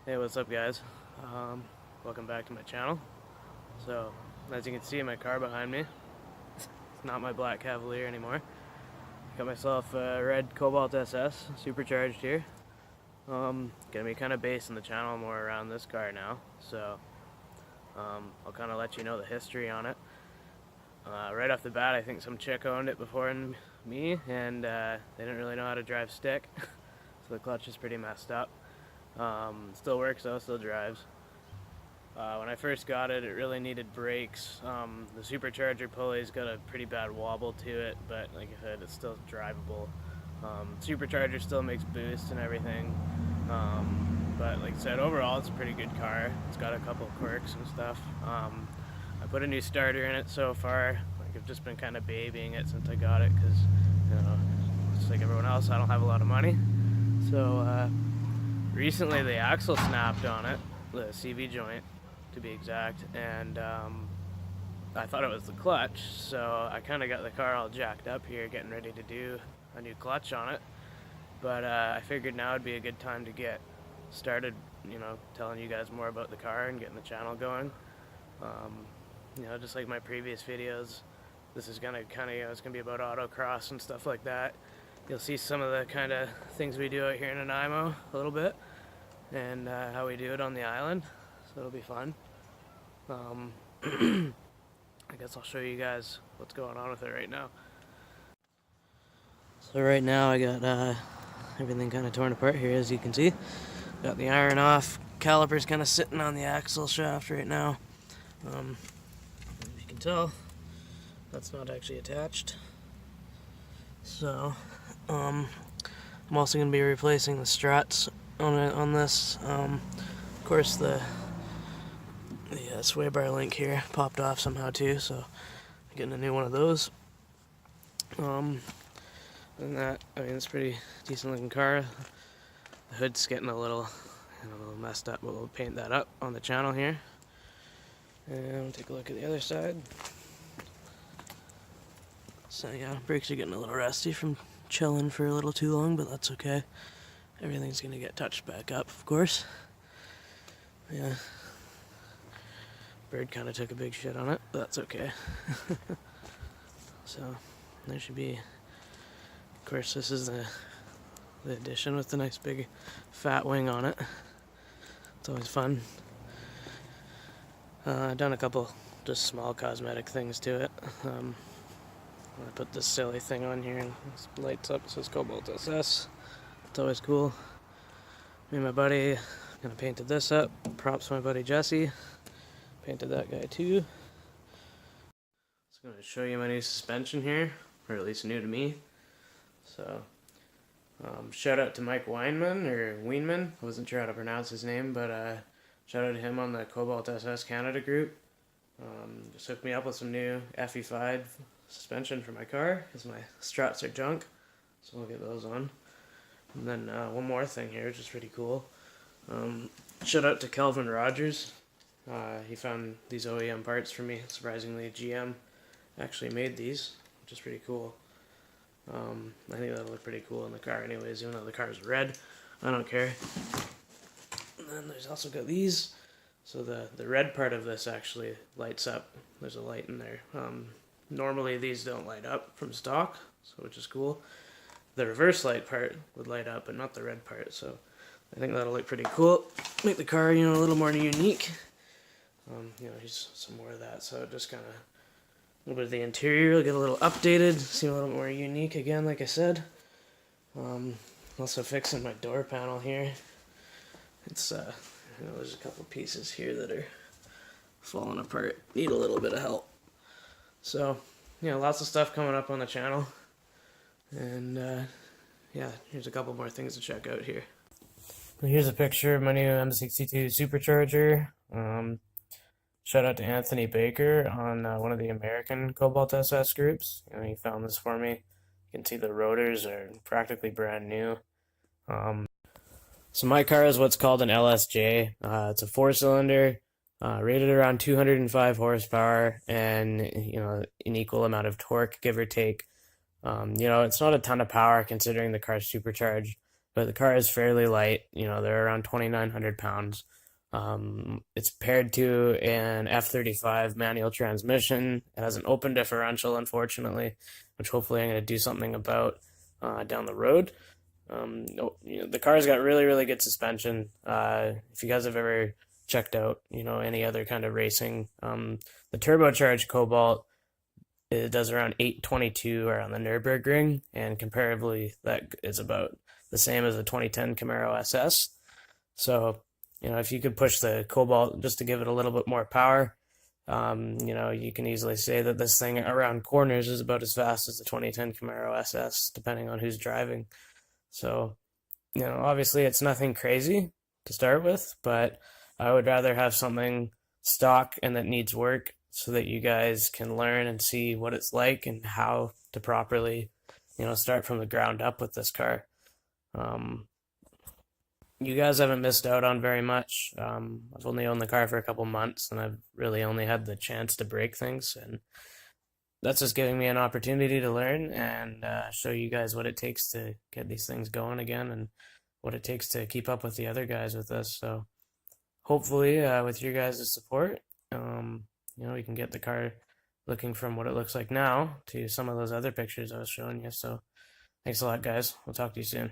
Hey, what's up, guys? Welcome back to my channel. So, as you can see, my car behind me, it's not my black Cavalier anymore. Got myself a red Cobalt SS Supercharged here. Gonna be kind of basing the channel more around this car now, so I'll kind of let you know the history on it. Right off the bat, I think some chick owned it before me, and they didn't really know how to drive stick, so the clutch is pretty messed up. Still works though, still drives. When I first got it, it really needed brakes. The Supercharger pulley's got a pretty bad wobble to it, but like I said, it's still drivable. Supercharger still makes boost and everything. But like I said, overall it's a pretty good car. It's got a couple quirks and stuff. I put a new starter in it so far. Like I've just been kind of babying it since I got it because, you know, just like everyone else, I don't have a lot of money. So recently the axle snapped on it, the CV joint to be exact, and I thought it was the clutch, so I kind of got the car all jacked up here getting ready to do a new clutch on it. But I figured now would be a good time to get started, you know, telling you guys more about the car and getting the channel going. You know, just like my previous videos, this is gonna it's gonna be about autocross and stuff like that. You'll see some of the kind of things we do out here in Nanaimo a little bit, and how we do it on the island, so it'll be fun. I guess I'll show you guys what's going on with it right now. So right now I got everything kind of torn apart here, as you can see. Got the iron off, calipers kind of sitting on the axle shaft right now. As you can tell, that's not actually attached. So I'm also going to be replacing the struts on this. Of course, the sway bar link here popped off somehow too, so I'm getting a new one of those. And that, I mean, it's a pretty decent looking car. The hood's getting a little messed up, but we'll paint that up on the channel here. And we'll take a look at the other side. So yeah, brakes are getting a little rusty from chilling for a little too long, but that's okay. Everything's gonna get touched back up, of course. Yeah. Bird kind of took a big shit on it, but that's okay. So there should be, of course, this is the addition with the nice big fat wing on it. It's always fun. I've done a couple just small cosmetic things to it. I put this silly thing on here and it lights up. It says Cobalt SS. It's always cool. Me and my buddy kind of painted this up. Props to my buddy Jesse. Painted that guy too. So I'm going to show you my new suspension here, or at least new to me. So shout out to Mike Weinman. I wasn't sure how to pronounce his name, but shout out to him on the Cobalt SS Canada group. Just hooked me up with some new FE5 suspension for my car because my struts are junk, so we'll get those on. And then one more thing here, which is pretty cool. Shout out to Kelvin Rogers. He found these OEM parts for me. Surprisingly, GM actually made these, which is pretty cool. I think that'll look pretty cool in the car anyways, even though the car's red. I don't care. And then there's also got these. So the red part of this actually lights up. There's a light in there. Normally these don't light up from stock, so which is cool. The reverse light part would light up, but not the red part. So I think that'll look pretty cool. Make the car, you know, a little more unique. You know, here's some more of that. So just kind of a little bit of the interior will get a little updated, seem a little more unique again, like I said. Also fixing my door panel here. It's you know, there's a couple pieces here that are falling apart. Need a little bit of help. So, you know, lots of stuff coming up on the channel. And, yeah, here's a couple more things to check out here. Here's a picture of my new M62 Supercharger. Shout out to Anthony Baker on one of the American Cobalt SS groups. You know, he found this for me. You can see the rotors are practically brand new. So my car is what's called an LSJ. It's a 4-cylinder. Rated around 205 horsepower and, you know, an equal amount of torque, give or take. You know, it's not a ton of power considering the car's supercharged. but the car is fairly light. They're around 2,900 pounds. It's paired to an F35 manual transmission. It has an open differential, unfortunately, which hopefully I'm going to do something about down the road. The car's got really, really good suspension. If you guys have ever checked out, any other kind of racing, the turbocharged Cobalt, it does around 822 around the Nürburgring, and comparably, that is about the same as the 2010 Camaro SS. So, if you could push the Cobalt just to give it a little bit more power, you can easily say that this thing around corners is about as fast as the 2010 Camaro SS, depending on who's driving. So, obviously it's nothing crazy to start with, but I would rather have something stock and that needs work so that you guys can learn and see what it's like and how to properly, start from the ground up with this car. You guys haven't missed out on very much. I've only owned the car for a couple months, and I've really only had the chance to break things, and that's just giving me an opportunity to learn and show you guys what it takes to get these things going again, and what it takes to keep up with the other guys with this. So hopefully, with your guys' support, we can get the car looking from what it looks like now to some of those other pictures I was showing you. So thanks a lot, guys. We'll talk to you soon.